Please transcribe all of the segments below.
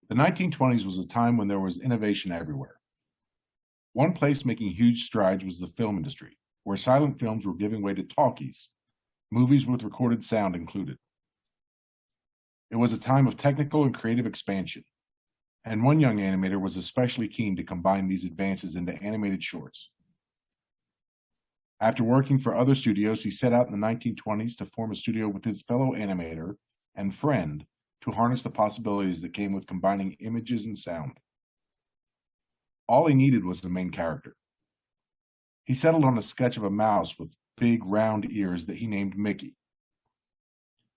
The 1920s was a time when there was innovation everywhere. One place making huge strides was the film industry, where silent films were giving way to talkies, movies with recorded sound included. It was a time of technical and creative expansion, and one young animator was especially keen to combine these advances into animated shorts. After working for other studios, he set out in the 1920s to form a studio with his fellow animator and friend to harness the possibilities that came with combining images and sound. All he needed was the main character. He settled on a sketch of a mouse with big round ears that he named Mickey.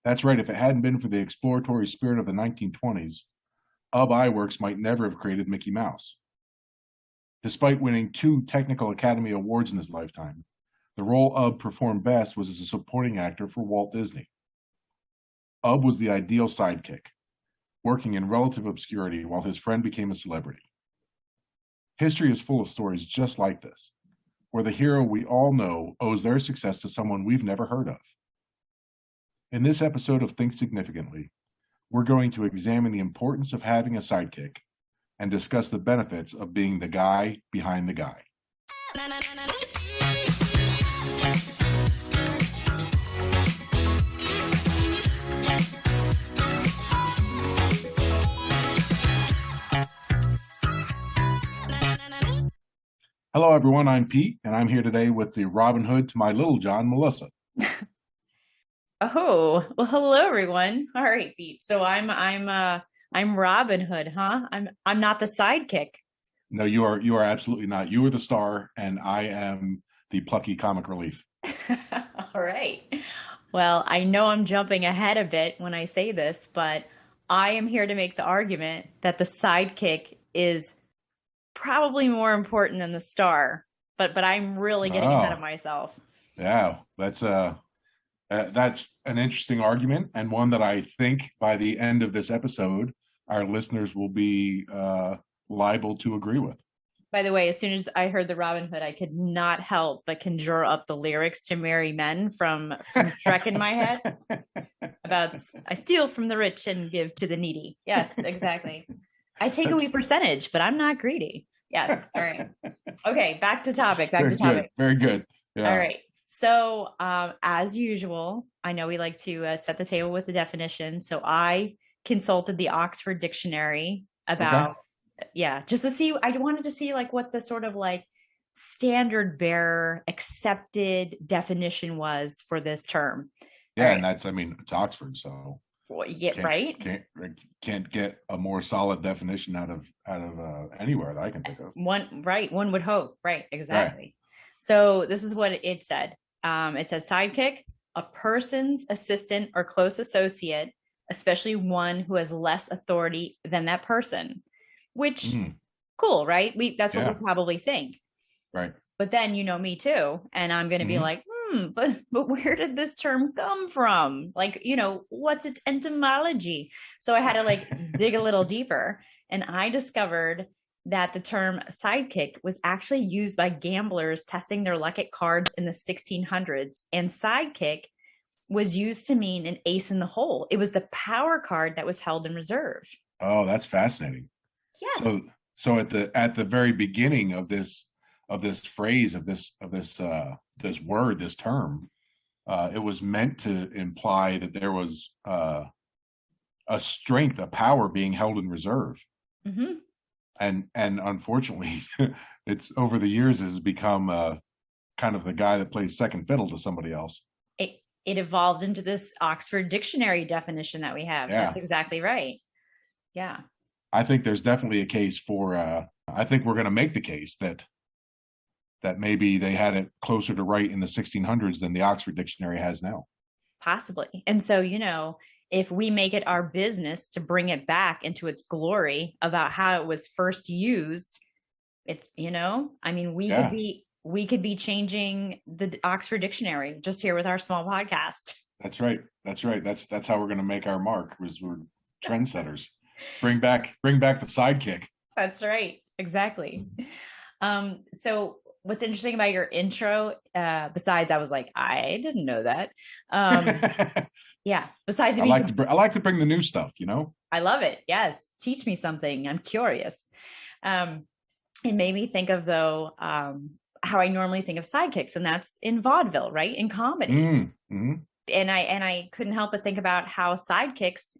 That's right, if it hadn't been for the exploratory spirit of the 1920s, UB Iwerks might never have created Mickey Mouse. Despite winning 2 Technical Academy Awards in his lifetime, the role UB performed best was as a supporting actor for Walt Disney. UB was the ideal sidekick, working in relative obscurity while his friend became a celebrity. History is full of stories just like this, where the hero we all know owes their success to someone we've never heard of. In this episode of Think Significantly, we're going to examine the importance of having a sidekick and discuss the benefits of being the guy behind the guy. Hello, everyone. I'm Pete, and I'm here today with the Robin Hood to my Little John, Melissa. Oh, well, hello, everyone. All right, Pete. So I'm Robin Hood, huh? I'm not the sidekick. No, you are absolutely not. You are the star, and I am the plucky comic relief. All right. Well, I know I'm jumping ahead a bit when I say this, but I am here to make the argument that the sidekick is probably more important than the star. But I'm really getting ahead of myself. Yeah, that's an interesting argument, and one that I think by the end of this episode, our listeners will be liable to agree with. By the way, as soon as I heard the Robin Hood, I could not help but conjure up the lyrics to Merry Men from Shrek in my head about I steal from the rich and give to the needy. Yes, exactly. I take a wee percentage, but I'm not greedy. Yes. All right. Okay. Back to topic. Very good. Yeah. All right. So, as usual, I know we like to set the table with the definition. So I consulted the Oxford Dictionary about, just to see, I wanted to see like what the sort of like standard bearer accepted definition was for this term. Yeah. Right. And it's Oxford. So can't get a more solid definition out of anywhere that I can think of. One would hope. Right. Exactly. Right. So this is what it said. It says sidekick, a person's assistant or close associate, especially one who has less authority than that person, which cool, right? That's what we probably think. Right. But then, you know, me too. And I'm going to be like, but where did this term come from? Like, you know, what's its etymology? So I had to like dig a little deeper, and I discovered that the term sidekick was actually used by gamblers testing their luck at cards in the 1600s. And sidekick was used to mean an ace in the hole. It was the power card that was held in reserve. Oh, that's fascinating. Yes. So at the very beginning of this phrase, of this word, this term, it was meant to imply that there was a strength, a power being held in reserve. Mm-hmm. And unfortunately, it's over the years has become kind of the guy that plays second fiddle to somebody else. It evolved into this Oxford Dictionary definition that we have. Yeah. That's exactly right. Yeah. I think there's definitely a case for. I think we're going to make the case that maybe they had it closer to right in the 1600s than the Oxford Dictionary has now. Possibly. And so, you know, if we make it our business to bring it back into its glory about how it was first used, it's, you know, I mean, we could be changing the Oxford Dictionary just here with our small podcast. That's right. That's how we're going to make our mark, because we're trendsetters. Bring back the sidekick. That's right. Exactly. So what's interesting about your intro, besides I was like, I didn't know that. Um, yeah. Besides, I like to bring the new stuff, you know? I love it. Yes. Teach me something. I'm curious. Um, it made me think of though, how I normally think of sidekicks, and that's in vaudeville, right? In comedy. Mm-hmm. And I couldn't help but think about how sidekicks,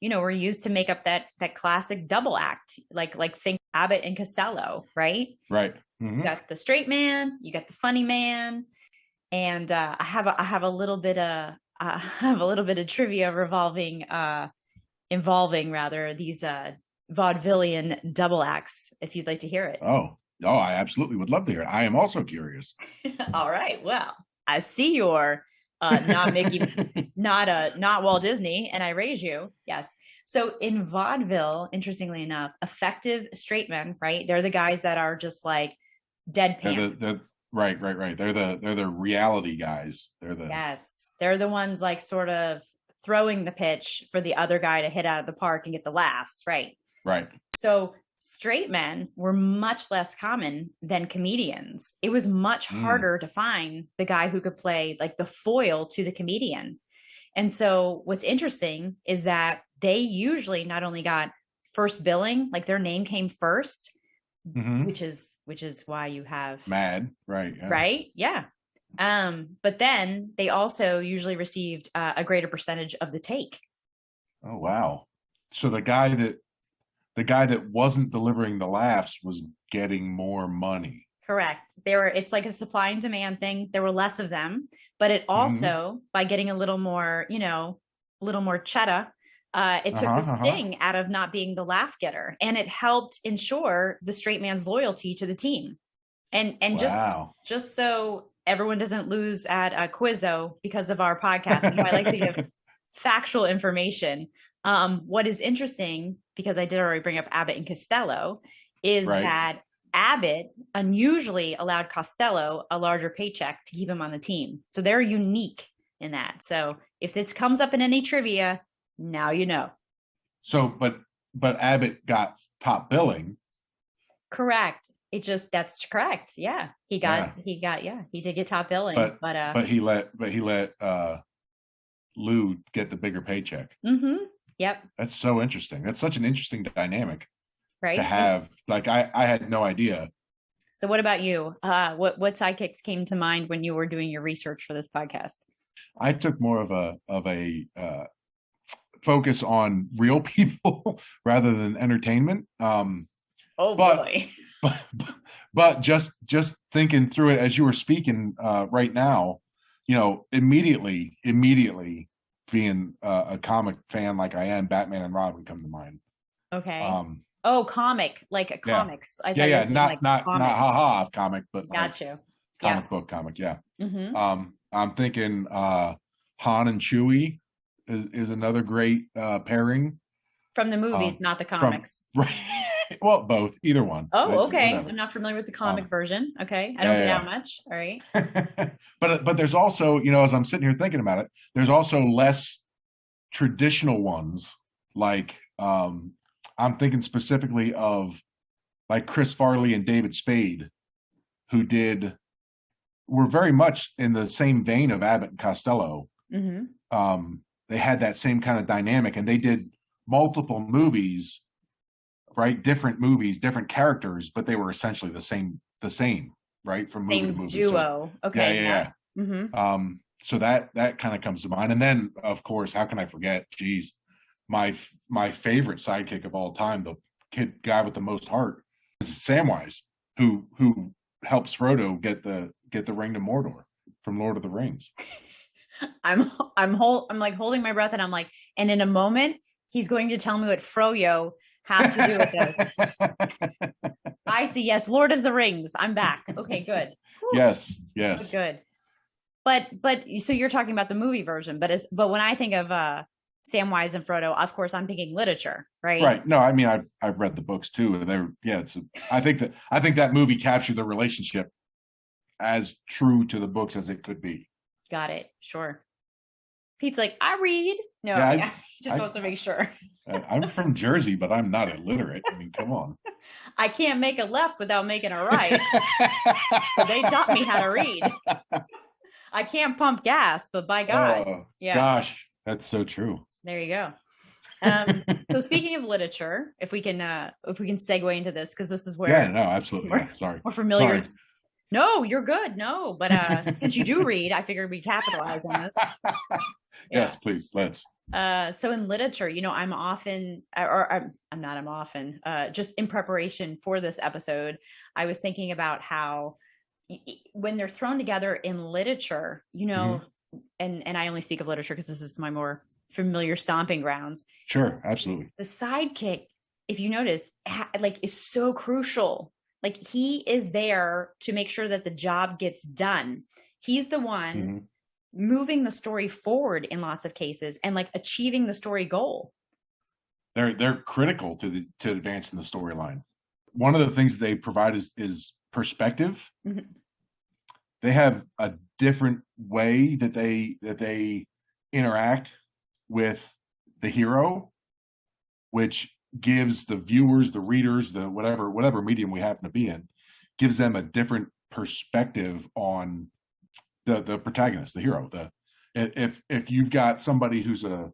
were used to make up that classic double act, like think Abbott and Costello, right? Right. You got the straight man, you got the funny man, and I have a little bit of I have a little bit of trivia involving rather these vaudevillian double acts, if you'd like to hear it. I absolutely would love to hear it. I am also curious. All right. Well, I see you're not Mickey, not Walt Disney, and I raise you. Yes. So in vaudeville, interestingly enough, effective straight men, right? They're the guys that are just like deadpan. They're right. They're the reality guys. Yes. They're the ones like sort of throwing the pitch for the other guy to hit out of the park and get the laughs, right? Right. So straight men were much less common than comedians. It was much harder to find the guy who could play like the foil to the comedian. And so what's interesting is that they usually not only got first billing, like their name came first, which is why you have Mad, right? Yeah. Right? Yeah. But then they also usually received a greater percentage of the take. Oh wow. So the guy that wasn't delivering the laughs was getting more money. Correct. It's like a supply and demand thing. There were less of them, but it also, by getting a little more, a little more cheddar, it took the sting out of not being the laugh getter, and it helped ensure the straight man's loyalty to the team. And wow. just so everyone doesn't lose at a Quizzo because of our podcast, I like to give factual information. What is interesting, because I did already bring up Abbott and Costello, is that Abbott unusually allowed Costello a larger paycheck to keep him on the team. So they're unique in that. So if this comes up in any trivia, now you know. So, but Abbott got top billing. Correct. That's correct. Yeah. He did get top billing, but he let Lou get the bigger paycheck. Yep. That's so interesting. That's such an interesting dynamic, right? To have. Like I had no idea. So what about you? What sidekicks came to mind when you were doing your research for this podcast? I took more of a focus on real people rather than entertainment. But just thinking through it as you were speaking right now, immediately being a comic fan like I am, Batman and Robin come to mind. Okay. Comic, like a comics. Yeah. Not haha comic, but got you. Comic book comic. Yeah. I'm thinking Han and Chewie is another great pairing from the movies, not the comics. Right. Well, both, either one. Oh, okay. Whatever. I'm not familiar with the comic version. Okay. I don't get out much. All right. But there's also, as I'm sitting here thinking about it, there's also less traditional ones. Like I'm thinking specifically of like Chris Farley and David Spade, who were very much in the same vein of Abbott and Costello. They had that same kind of dynamic, and they did multiple movies. Right, different movies, different characters, but they were essentially the same, right, from movie to movie. Duo. So, okay. Yeah. So that kind of comes to mind, and then of course, how can I forget? Geez, my favorite sidekick of all time, the guy with the most heart, is Samwise, who helps Frodo get the ring to Mordor from Lord of the Rings. I'm like holding my breath, and I'm like, and in a moment, he's going to tell me what Froyo has to do with this. I see. Yes, Lord of the Rings. I'm back. Okay, good. Whew. Yes. Good. But so you're talking about the movie version, but when I think of Samwise and Frodo, of course, I'm thinking literature, right? Right. No, I mean I've read the books too, and I think that movie captured the relationship as true to the books as it could be. Got it. Sure. Pete's like, I read. No, he just wants to make sure. I'm from Jersey, but I'm not illiterate. I mean, come on. I can't make a left without making a right. So they taught me how to read. I can't pump gas, but by God. Oh, Yeah. gosh, that's so true. There you go. So speaking of literature, if we can segue into this, because this is where Yeah, no, absolutely. Yeah, sorry. We're familiar. Sorry. No, you're good. No, but since you do read, I figured we'd capitalize on this. Yes, please, let's. So in literature, I'm often, or I'm not, I'm often, just in preparation for this episode, I was thinking about how when they're thrown together in literature, and I only speak of literature because this is my more familiar stomping grounds. Sure, absolutely. The sidekick, if you notice, is so crucial. Like, he is there to make sure that the job gets done. He's the one moving the story forward in lots of cases and achieving the story goal. They're critical to advancing the storyline. One of the things they provide is perspective. They have a different way that they interact with the hero, which gives the viewers, the readers, the whatever medium we happen to be in, gives them a different perspective on the protagonist, the hero. If you've got somebody who's a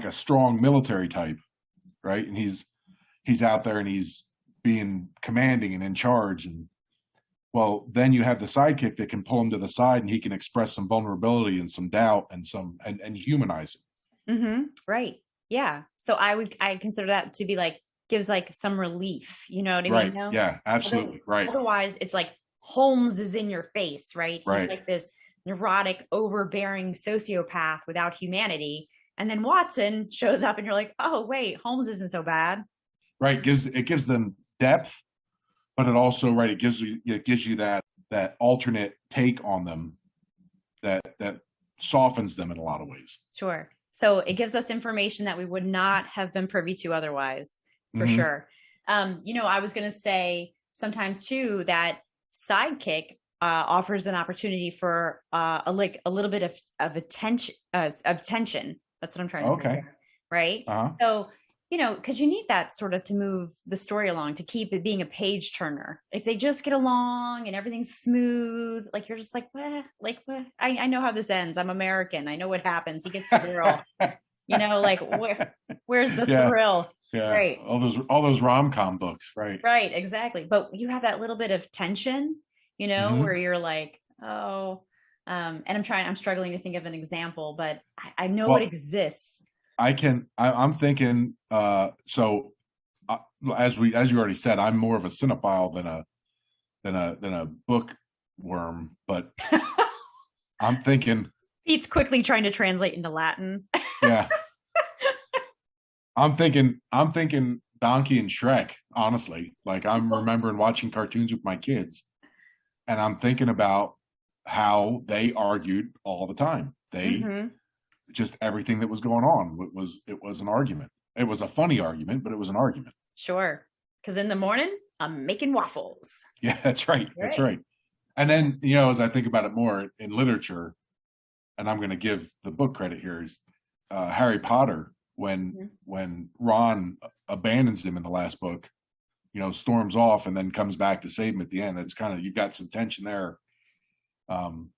strong military type, right, and he's out there and he's being commanding and in charge, and well, then you have the sidekick that can pull him to the side and he can express some vulnerability and some doubt and and humanize him. Right. Yeah. So I consider that to be gives some relief, you know what I mean? Right. Yeah, absolutely. Right. Otherwise it's Holmes is in your face, right? Right. He's this neurotic, overbearing sociopath without humanity. And then Watson shows up and you're like, oh wait, Holmes isn't so bad. Right. It gives them depth, but it also, right, it gives you that alternate take on them that softens them in a lot of ways. Sure. So it gives us information that we would not have been privy to otherwise, for sure. I was going to say sometimes too that sidekick offers an opportunity for a little bit of tension. That's what I'm trying to say. Right. So, because you need that sort of to move the story along, to keep it being a page turner. If they just get along and everything's smooth, you're just what? I know how this ends. I'm American. I know what happens. He gets the girl. Where's the thrill? Yeah. Right. All those rom-com books. Right. Right. Exactly. But you have that little bit of tension, where you're oh, and I'm struggling to think of an example, but I know it exists. I'm thinking, so as you already said, I'm more of a cinephile than a bookworm, but I'm thinking Pete's quickly trying to translate into Latin. Yeah. I'm thinking Donkey and Shrek, honestly. I'm remembering watching cartoons with my kids, and I'm thinking about how they argued all the time. Just everything that was going on it was an argument. It was a funny argument, but it was an argument. Sure. Because in the morning I'm making waffles. Yeah, that's right. That's right. And then, as I think about it more in literature, and I'm going to give the book credit here, is Harry Potter, when Ron abandons him in the last book, storms off and then comes back to save him at the end. That's kind of, you've got some tension there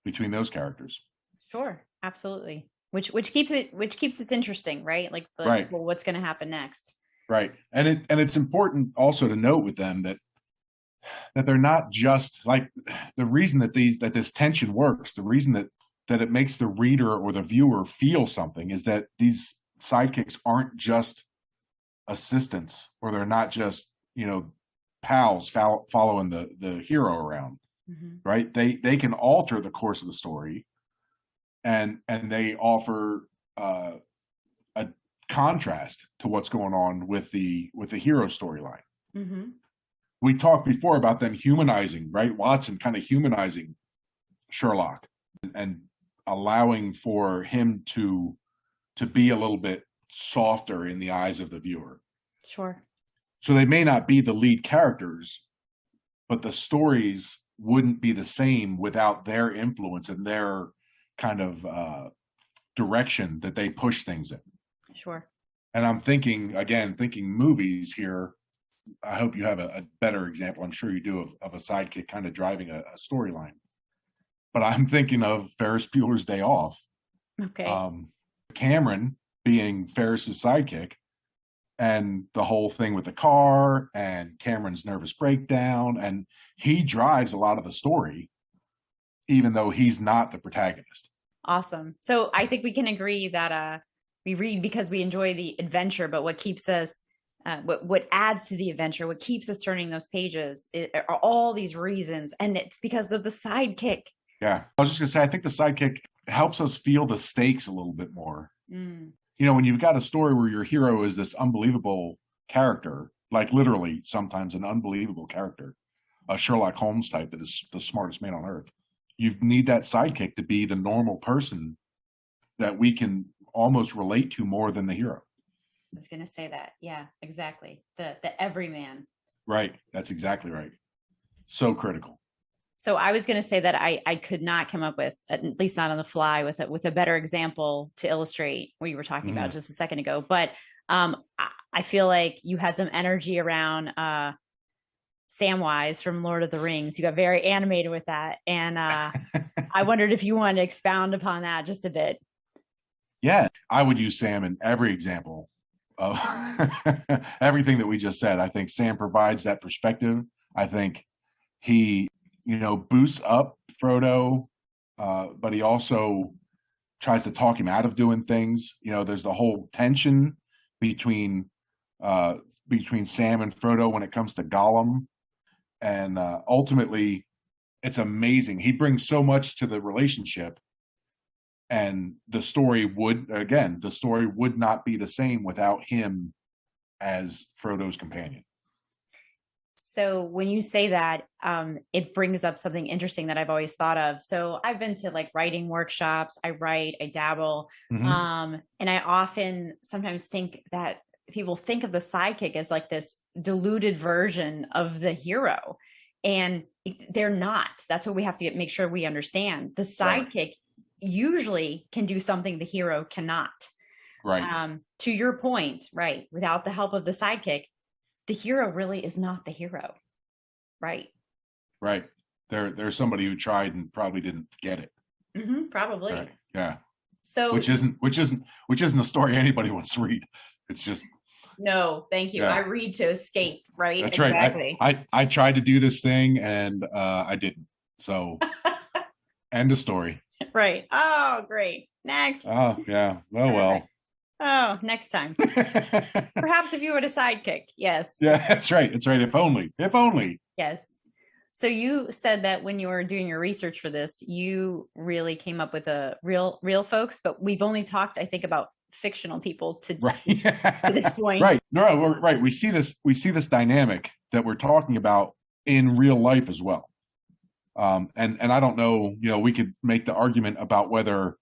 between those characters. Sure. Absolutely. Which keeps it interesting, right? Right. Well, what's going to happen next? Right. And it's important also to note with them that they're not just the reason that this tension works, the reason that it makes the reader or the viewer feel something is that these sidekicks aren't just assistants, or they're not just, pals following the hero around, right? They can alter the course of the story. And they offer a contrast to what's going on with the hero storyline. We talked before about them humanizing, right? Watson kind of humanizing Sherlock and allowing for him to be a little bit softer in the eyes of the viewer. Sure. So they may not be the lead characters, but the stories wouldn't be the same without their influence and their kind of direction that they push things in. Sure. And I'm thinking movies here. I hope you have a better example. I'm sure you do of a sidekick kind of driving a storyline. But I'm thinking of Ferris Bueller's Day Off. Okay. Cameron being Ferris's sidekick, and the whole thing with the car and Cameron's nervous breakdown, and he drives a lot of the story, even though he's not the protagonist. Awesome. So I think we can agree that we read because we enjoy the adventure, but what keeps us, what adds to the adventure, what keeps us turning those pages are all these reasons, and it's because of the sidekick. Yeah, I was just gonna say, I think the sidekick helps us feel the stakes a little bit more. You know, when you've got a story where your hero is this unbelievable character, like literally sometimes an unbelievable character, a Sherlock Holmes type that is the smartest man on earth, you need that sidekick to be the normal person that we can almost relate to more than the hero. I was going to say that. Yeah, exactly. The everyman. Right. That's exactly right. So critical. So I was going to say that I could not come up with, at least not on the fly, with a better example to illustrate what you were talking about just a second ago. But I feel like you had some energy around Samwise from Lord of the Rings. You got very animated with that, and I wondered if you wanted to expound upon that just a bit. Yeah, I would use Sam in every example of everything that we just said. I think Sam provides that perspective. I think he, boosts up Frodo, but he also tries to talk him out of doing things. There's the whole tension between Sam and Frodo when it comes to Gollum, and ultimately, it's amazing. He brings so much to the relationship, and the story would not be the same without him as Frodo's companion. So when you say that, it brings up something interesting that I've always thought of. So I've been to like writing workshops. I write, I dabble. And I often sometimes think that people think of the sidekick as like this diluted version of the hero. And they're not. That's what we have to make sure we understand. The sidekick usually can do something the hero cannot. Right. To your point, right. Without the help of the sidekick, the hero really is not the hero. Right. Right. There's somebody who tried and probably didn't get it. Probably. Right. Yeah. So which isn't a story anybody wants to read. It's just no, thank you. Yeah. I read to escape, right? That's exactly. Right. I tried to do this thing and I didn't. So end of story. Right. Oh, great. Next. Oh, yeah. Oh, well. Oh, next time. Perhaps if you had a sidekick. Yes. Yeah, that's right. That's right. If only. If only. Yes. So you said that when you were doing your research for this, you really came up with a real folks, but we've only talked, I think, about fictional people to this point. Right. No, right. We see this dynamic that we're talking about in real life as well. And I don't know, we could make the argument about whether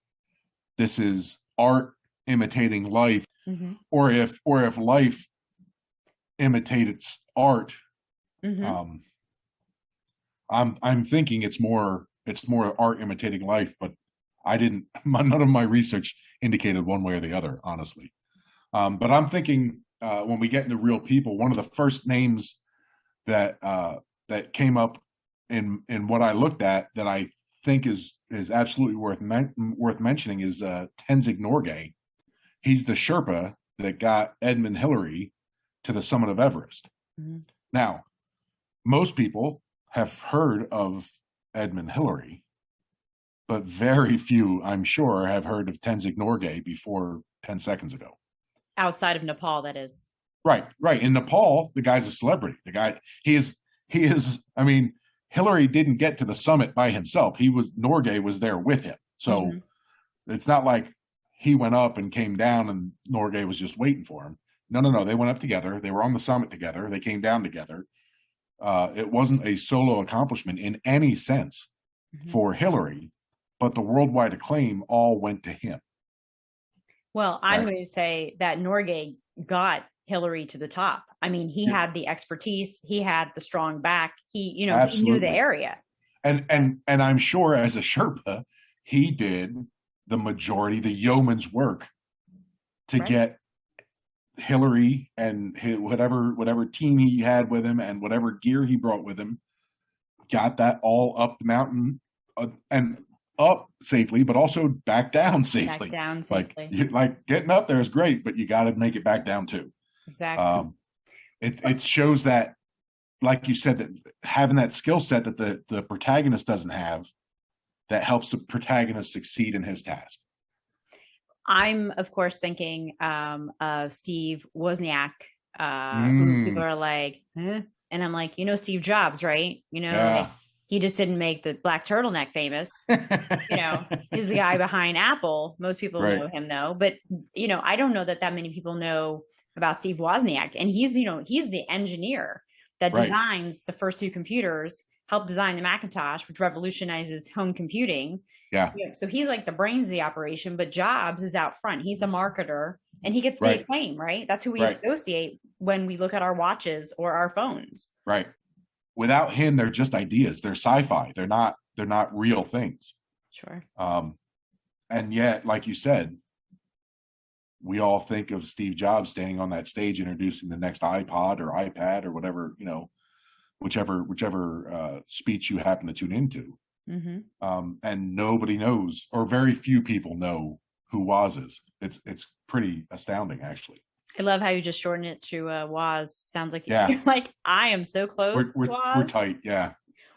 this is art imitating life, or if life imitates art. I'm thinking it's more art imitating life, but none of my research indicated one way or the other, honestly. But I'm thinking when we get into real people, one of the first names that came up in what I looked at that I think is absolutely worth mentioning is Tenzing Norgay. He's the Sherpa that got Edmund Hillary to the summit of Everest. Now, most people have heard of Edmund Hillary, but very few, I'm sure, have heard of Tenzing Norgay before 10 seconds ago. Outside of Nepal, that is. Right. In Nepal, the guy's a celebrity. The guy, he is, I mean, Hillary didn't get to the summit by himself. Norgay was there with him. So it's not like he went up and came down and Norgay was just waiting for him. No. They went up together. They were on the summit together. They came down together. It wasn't a solo accomplishment in any sense for Hillary, but the worldwide acclaim all went to him. Well, I'm going to say that Norgay got Hillary to the top. I mean, he had the expertise. He had the strong back. He knew the area. And I'm sure as a Sherpa, he did the majority, the yeoman's work to get Hillary and whatever team he had with him and whatever gear he brought with him, got that all up the mountain and up safely, but also back down safely. Back down safely. Like getting up there is great, but you got to make it back down too. Exactly. It shows that, like you said, that having that skill set that the protagonist doesn't have, that helps the protagonist succeed in his task. I'm, of course, thinking of Steve Wozniak, who people are like, huh? And I'm like, Steve Jobs, right? Like, he just didn't make the black turtleneck famous. He's the guy behind Apple. Most people know him, though. But, I don't know that many people know about Steve Wozniak. And he's the engineer that designs the first two computers, helped design the Macintosh, which revolutionizes home computing. Yeah. So he's like the brains of the operation, but Jobs is out front. He's the marketer, and he gets the acclaim, right? That's who we associate when we look at our watches or our phones. Right. Without him, they're just ideas. They're sci-fi. They're not real things. Sure. And yet, like you said, we all think of Steve Jobs standing on that stage introducing the next iPod or iPad or whatever, whichever speech you happen to tune into. Mm-hmm. And nobody knows, or very few people know, who Woz is. It's pretty astounding, actually. I love how you just shorten it to Woz. Sounds like you're like, I am so close. We're tight, yeah.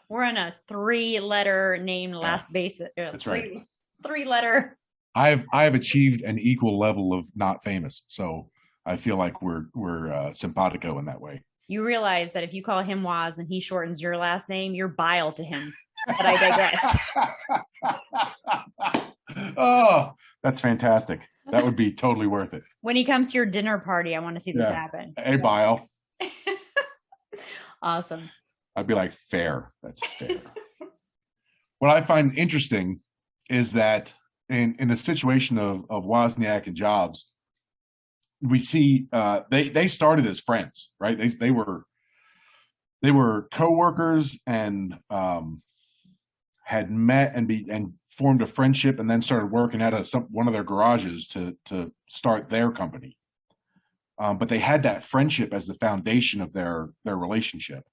We're on a 3-letter name last base. That's right. 3-letter. I've achieved an equal level of not famous, so I feel like we're simpatico in that way. You realize that if you call him Woz and he shortens your last name, you're bile to him. But I digress. Oh, that's fantastic. That would be totally worth it. When he comes to your dinner party, I want to see this happen. Hey, bile. Awesome. I'd be like, fair. That's fair. What I find interesting is that in the situation of Wozniak and Jobs, we see they started as friends, right? They were co-workers and had met and formed a friendship, and then started working at one of their garages to start their company. But they had that friendship as the foundation of their relationship,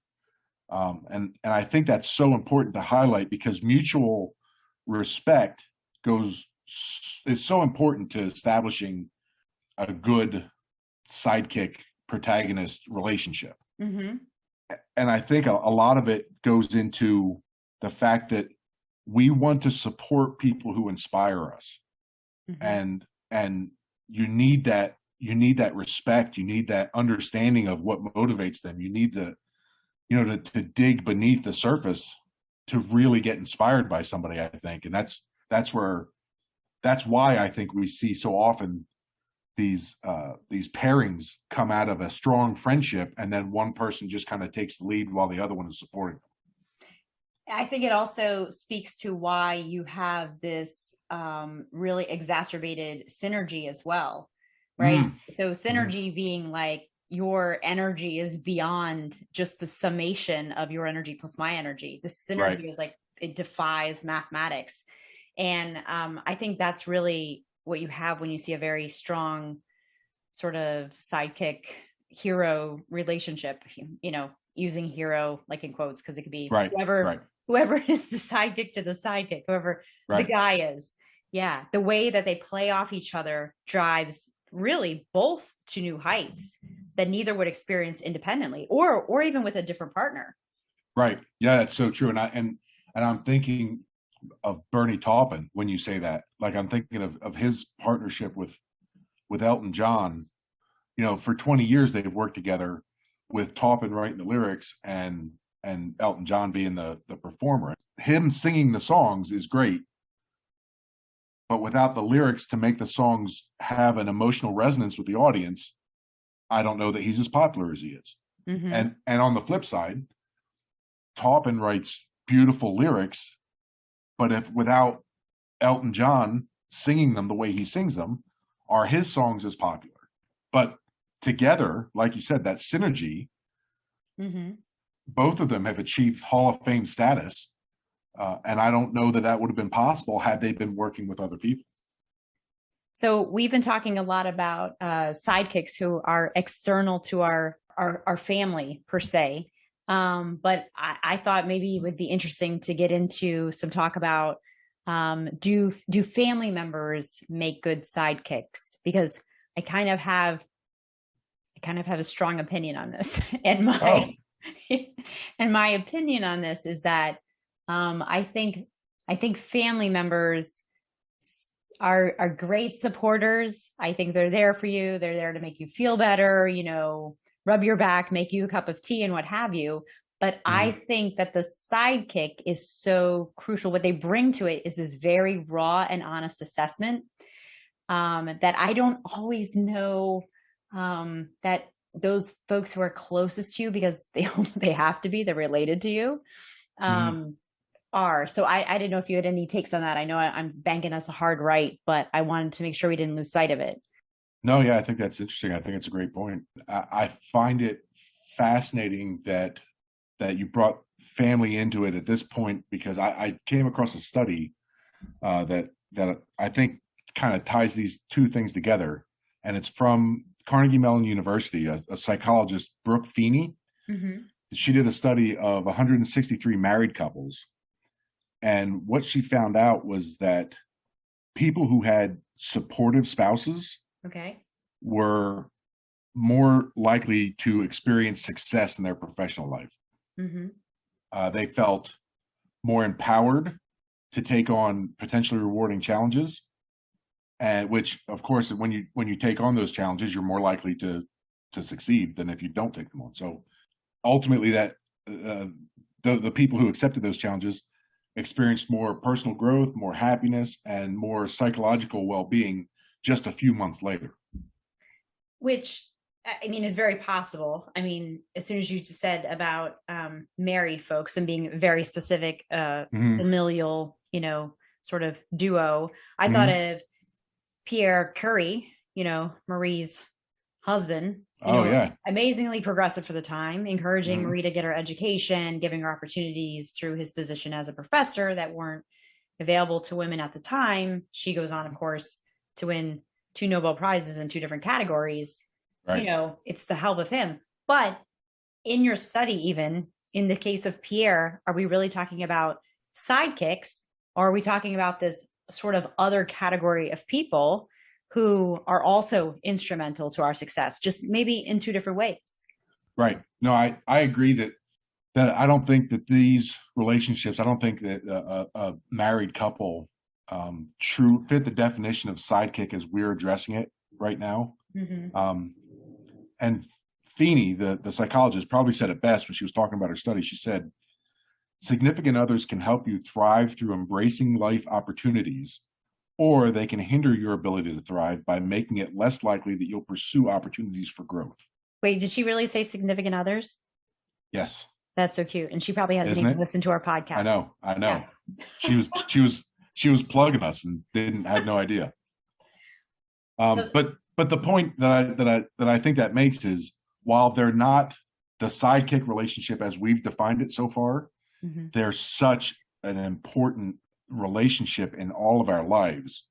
and I think that's so important to highlight, because mutual respect is so important to establishing a good sidekick protagonist relationship. Mm-hmm. And I think a lot of it goes into the fact that we want to support people who inspire us. Mm-hmm. And you need that respect, you need that understanding of what motivates them. You need to dig beneath the surface to really get inspired by somebody, I think. And that's why I think we see so often these pairings come out of a strong friendship, and then one person just kind of takes the lead while the other one is supporting them. I think it also speaks to why you have this really exacerbated synergy as well, right? So synergy being like your energy is beyond just the summation of your energy plus my energy. The synergy is like, it defies mathematics. And I think that's really what you have when you see a very strong sort of sidekick hero relationship, using hero like in quotes, because it could be whoever is the sidekick to the sidekick, whoever the guy is. Yeah. The way that they play off each other drives really both to new heights that neither would experience independently or even with a different partner. Right. Yeah, that's so true. And I'm thinking of Bernie Taupin when you say that. Like, I'm thinking of his partnership with Elton John. For 20 years they've worked together, with Taupin writing the lyrics and Elton John being the performer. Him singing the songs is great, but without the lyrics to make the songs have an emotional resonance with the audience, I don't know that he's as popular as he is. Mm-hmm. And on the flip side, Taupin writes beautiful lyrics, but if without Elton John singing them the way he sings them, are his songs as popular? But together, like you said, that synergy, both of them have achieved Hall of Fame status. And I don't know that would have been possible had they been working with other people. So we've been talking a lot about sidekicks who are external to our family per se. But I thought maybe it would be interesting to get into some talk about do family members make good sidekicks? Because I kind of have a strong opinion on this. And Oh, my opinion on this is that I think family members are great supporters. I think they're there for you. They're there to make you feel better, rub your back, make you a cup of tea and what have you. But I think that the sidekick is so crucial. What they bring to it is this very raw and honest assessment that I don't always know that those folks who are closest to you, because they have to be, they're related to you, are. So I didn't know if you had any takes on that. I know I'm banking us a hard right, but I wanted to make sure we didn't lose sight of it. no, yeah, I think that's interesting. I think it's a great point. I find it fascinating that you brought family into it at this point, because I came across a study that I think kind of ties these two things together, and it's from Carnegie Mellon University. A psychologist, Brooke Feeney, she did a study of 163 married couples, and what she found out was that people who had supportive spouses Okay. were more likely to experience success in their professional life. They felt more empowered to take on potentially rewarding challenges, and which, of course, when you take on those challenges, you're more likely to succeed than if you don't take them on. So ultimately, that the people who accepted those challenges experienced more personal growth, more happiness, and more psychological well-being just a few months later. Which, I mean, is very possible. I mean, as soon as you said about married folks and being very specific, familial, sort of duo, I thought of Pierre Curie, Marie's husband, Yeah. amazingly progressive for the time, encouraging Marie to get her education, giving her opportunities through his position as a professor that weren't available to women at the time. She goes on, of course, to win 2 Nobel Prizes in 2 different categories. Right. It's the help of him. But in your study, even in the case of Pierre, are we really talking about sidekicks, or are we talking about this sort of other category of people who are also instrumental to our success, just maybe in 2 different ways? Right. No, I agree that I don't think that these relationships, I don't think that a married couple true fit the definition of sidekick as we're addressing it right now. And Feeney, the psychologist, probably said it best when she was talking about her study. She said, significant others can help you thrive through embracing life opportunities, or they can hinder your ability to thrive by making it less likely that you'll pursue opportunities for growth. Wait, did she really say significant others? Yes. That's so cute. And she probably hasn't Isn't even it? listened to our podcast. I know. Yeah. She was plugging us and had no idea. But the point that I think that makes is, while they're not the sidekick relationship as we've defined it so far, they're such an important relationship in all of our lives,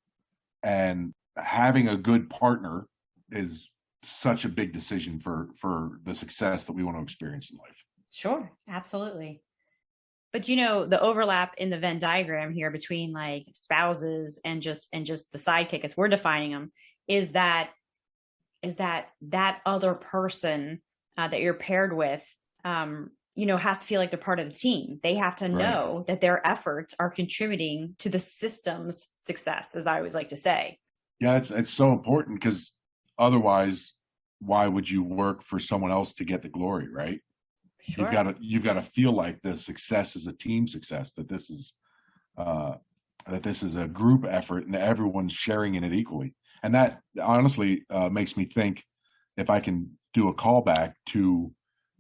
and having a good partner is such a big decision for the success that we want to experience in life. Sure, absolutely. But the overlap in the Venn diagram here between like spouses and just the sidekick, as we're defining them, is that other person that you're paired with, has to feel like they're part of the team. They have to know that their efforts are contributing to the system's success, as I always like to say. Yeah, it's so important, because otherwise, why would you work for someone else to get the glory, right? Sure. You've got to feel like the success is a team success, that this is a group effort and everyone's sharing in it equally. And that honestly makes me think, if I can do a callback to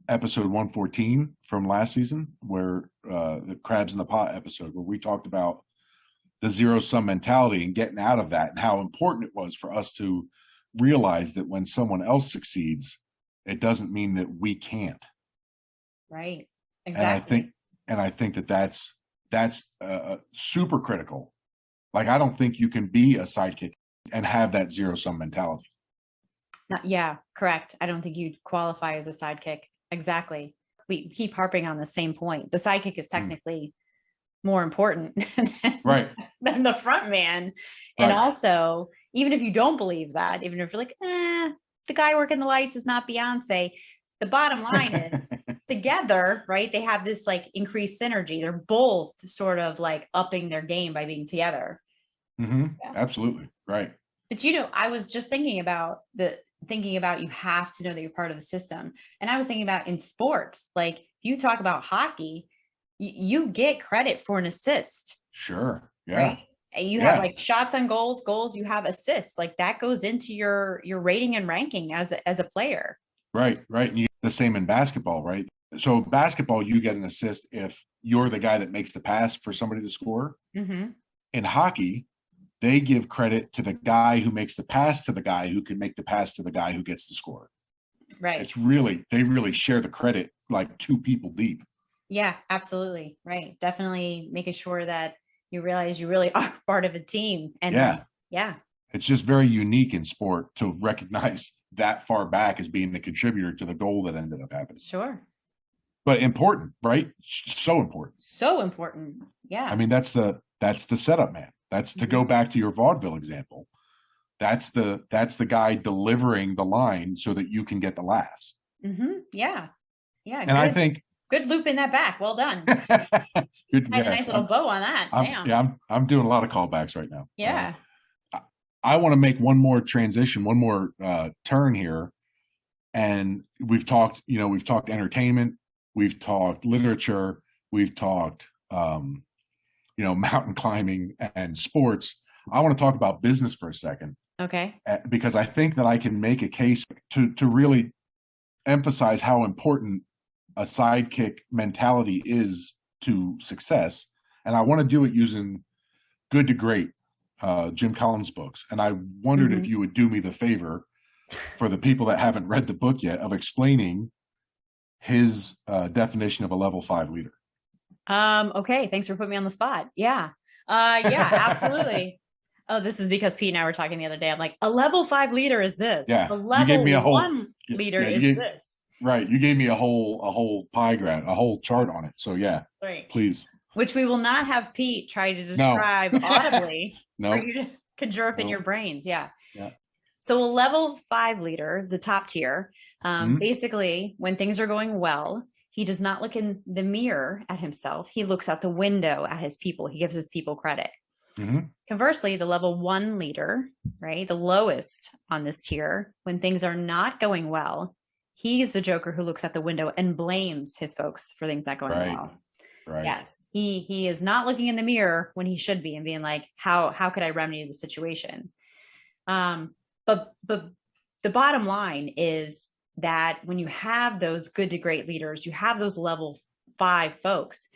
episode 114 from last season, where the crabs in the pot episode, where we talked about the zero-sum mentality and getting out of that, and how important it was for us to realize that when someone else succeeds, it doesn't mean that we can't. Right. Exactly. And I think that that's super critical. Like, I don't think you can be a sidekick and have that zero-sum mentality. Yeah, correct. I don't think you'd qualify as a sidekick. Exactly. We keep harping on the same point. The sidekick is technically more important Right. than the front man. And also, even if you don't believe that, even if you're like, the guy working the lights is not Beyonce, the bottom line is together, right? They have this like increased synergy. They're both sort of like upping their game by being together. Absolutely. Right. But I was just thinking about you have to know that you're part of the system. And I was thinking about in sports, like you talk about hockey, you get credit for an assist. Sure. Yeah. Right. And you have like shots on goals, you have assists. Like that goes into your rating and ranking as a player. Right. And you get the same in basketball, right? So basketball, you get an assist if you're the guy that makes the pass for somebody to score. In hockey, they give credit to the guy who makes the pass to the guy who can make the pass to the guy who gets the score. Right. They really share the credit like two people deep. Yeah, absolutely. Right. Definitely making sure that you realize you really are part of a team. And it's just very unique in sport to recognize that far back as being a contributor to the goal that ended up happening. Sure. But important, right? So important. So important. Yeah. I mean, that's the setup man. That's to go back to your vaudeville example. That's the guy delivering the line so that you can get the laughs. Yeah. Yeah. And I think good looping that back. Well done. Had a nice little bow on that. I'm doing a lot of callbacks right now. Yeah. I want to make one more transition, one more turn here. And we've talked entertainment, we've talked literature, we've talked, mountain climbing and sports. I want to talk about business for a second. Okay. Because I think that I can make a case to really emphasize how important a sidekick mentality is to success. And I want to do it using Good to Great, Jim Collins books. And I wondered if you would do me the favor, for the people that haven't read the book yet, of explaining his definition of a level 5 leader. Okay. Thanks for putting me on the spot. Yeah. Absolutely. Oh, this is because Pete and I were talking the other day. I'm like, a level 5 leader is this. Yeah. A level 1 leader is this. Right. You gave me a whole pie graph, a whole chart on it. So please. Which we will not have Pete try to describe audibly for you to conjure up in your brains. Yeah. So a level 5 leader, the top tier, basically when things are going well, he does not look in the mirror at himself. He looks out the window at his people. He gives his people credit. Conversely, the level 1 leader, right, the lowest on this tier, when things are not going well, he is the joker who looks out the window and blames his folks for things not going well. Right. Yes. He is not looking in the mirror when he should be and being like, how could I remedy the situation? But the bottom line is that when you have those good to great leaders, you have those level 5 folks.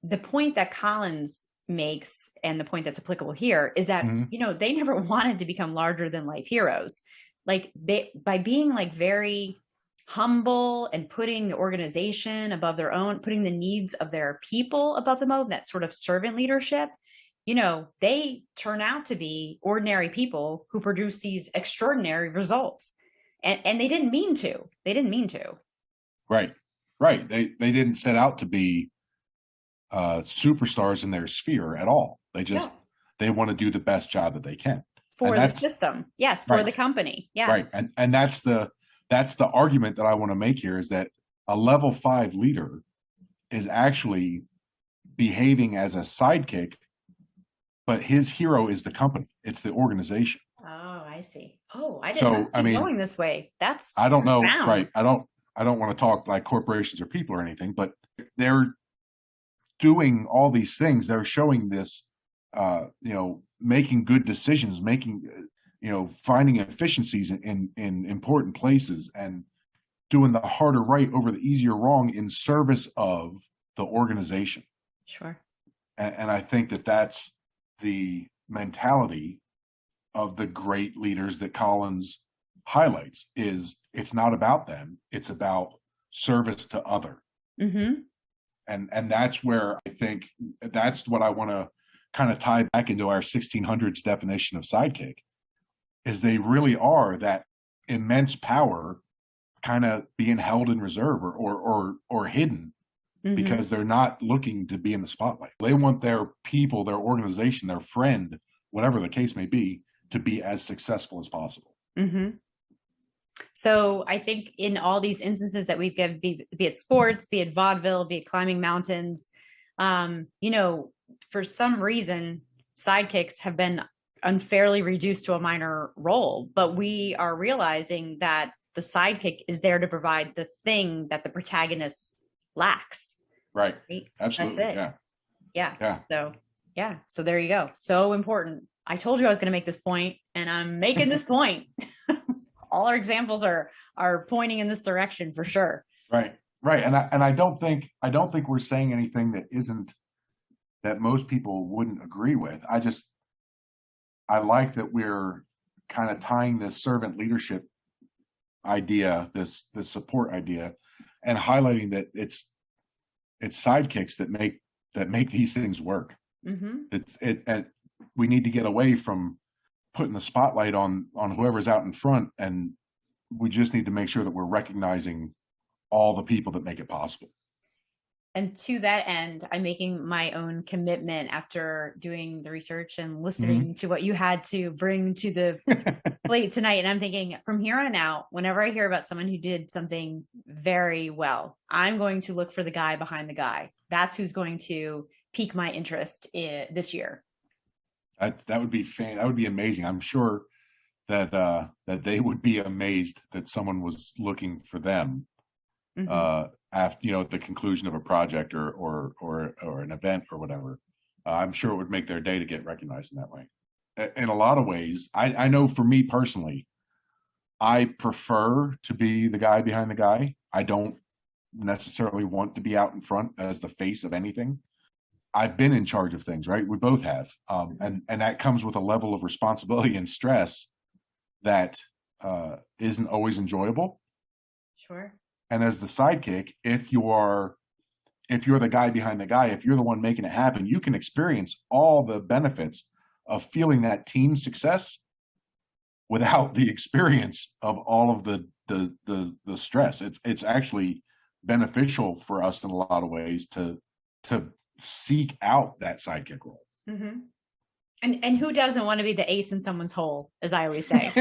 The point that Collins makes, and the point that's applicable here, is that, they never wanted to become larger than life heroes. Like by being like very humble and putting the organization above their own, putting the needs of their people above them, that sort of servant leadership, they turn out to be ordinary people who produce these extraordinary results. And they didn't mean to. Right. They didn't set out to be superstars in their sphere at all. They want to do the best job that they can for the system. Yes. For the company. Yes. Right. And that's the argument that I want to make here, is that a level 5 leader is actually behaving as a sidekick, but his hero is the company. It's the organization. Oh, I see. Oh, I didn't see going this way. I don't know. Right. I don't want to talk like corporations or people or anything, but they're doing all these things. They're showing this, making good decisions, finding efficiencies in important places, and doing the harder right over the easier wrong in service of the organization. Sure. And I think that that's the mentality of the great leaders that Collins highlights. Is it's not about them, it's about service to other. And that's where I think that's what I want to kind of tie back into our 1600s definition of sidekick, is they really are that immense power kind of being held in reserve or hidden because they're not looking to be in the spotlight. They want their people, their organization, their friend, whatever the case may be, to be as successful as possible. So I think in all these instances that we've given, be it sports, be it vaudeville, be it climbing mountains, you know, for some reason, sidekicks have been unfairly reduced to a minor role, but we are realizing that the sidekick is there to provide the thing that the protagonist lacks. Right. Absolutely. That's it. Yeah. So there you go. So important. I told you I was going to make this point, and I'm making this point. All our examples are pointing in this direction for sure. Right. And I don't think we're saying anything that most people wouldn't agree with. I like that we're kind of tying this servant leadership idea, this support idea, and highlighting that it's sidekicks that make these things work. And we need to get away from putting the spotlight on whoever's out in front, and we just need to make sure that we're recognizing all the people that make it possible. And to that end, I'm making my own commitment after doing the research and listening to what you had to bring to the plate tonight. And I'm thinking, from here on out, whenever I hear about someone who did something very well, I'm going to look for the guy behind the guy. That's who's going to pique my interest this year. That would be that would be amazing. I'm sure that they would be amazed that someone was looking for them after, at the conclusion of a project or an event or whatever. I'm sure it would make their day to get recognized in that way. In a lot of ways, I know for me personally, I prefer to be the guy behind the guy. I don't necessarily want to be out in front as the face of anything. I've been in charge of things, right? We both have. And that comes with a level of responsibility and stress that isn't always enjoyable. Sure. And as the sidekick, if you're the guy behind the guy, if you're the one making it happen, you can experience all the benefits of feeling that team success without the experience of all of the stress. It's actually beneficial for us in a lot of ways to seek out that sidekick role. And who doesn't want to be the ace in someone's hole, as I always say?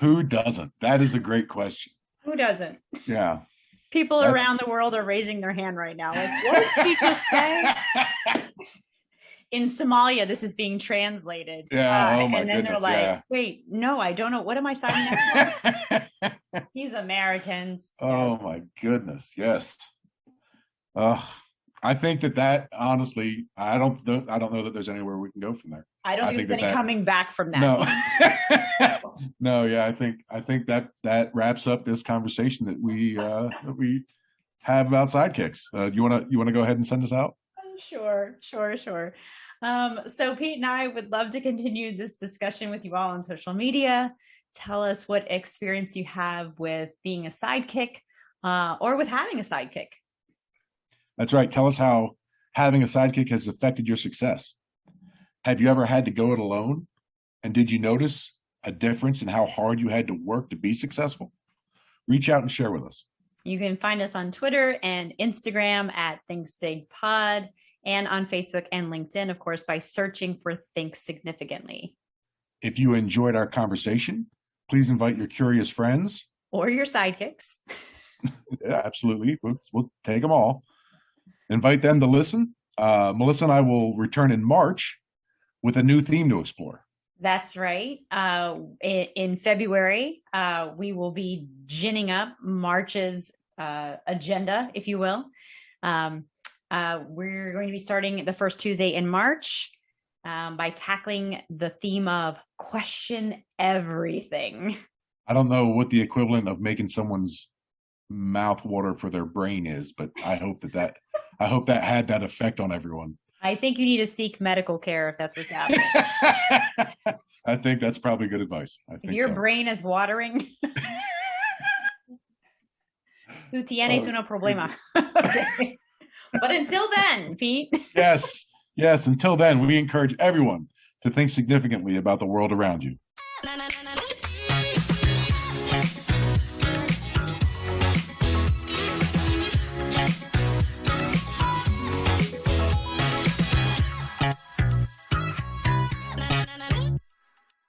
Who doesn't? That is a great question. Who doesn't? Yeah. People around the world are raising their hand right now. Like, what did he just say? In Somalia, this is being translated. Yeah. Oh my and then goodness, they're like, wait, no, I don't know. What am I signing up for? He's Americans. Oh my goodness. Yes. I think that honestly, I don't know that there's anywhere we can go from there. I don't think there's any coming back from that. No. Yeah. I think that wraps up this conversation that we have about sidekicks. You want to go ahead and send us out? Sure. So Pete and I would love to continue this discussion with you all on social media. Tell us what experience you have with being a sidekick or with having a sidekick. That's right. Tell us how having a sidekick has affected your success. Have you ever had to go it alone? And did you notice a difference in how hard you had to work to be successful? Reach out and share with us. You can find us on Twitter and Instagram at ThinkSigPod, and on Facebook and LinkedIn, of course, by searching for Think Significantly. If you enjoyed our conversation, please invite your curious friends. Or your sidekicks. Yeah, absolutely. We'll take them all. Invite them to listen. Melissa and I will return in March with a new theme to explore. That's right. In February, we will be ginning up March's agenda, if you will. We're going to be starting the first Tuesday in March by tackling the theme of question everything. I don't know what the equivalent of making someone's mouth water for their brain is, but I hope that had that effect on everyone. I think you need to seek medical care if that's what's happening. I think that's probably good advice. If your brain is watering, tú tienes un problema. Okay. But until then, Pete. Yes. Yes, until then, we encourage everyone to think significantly about the world around you.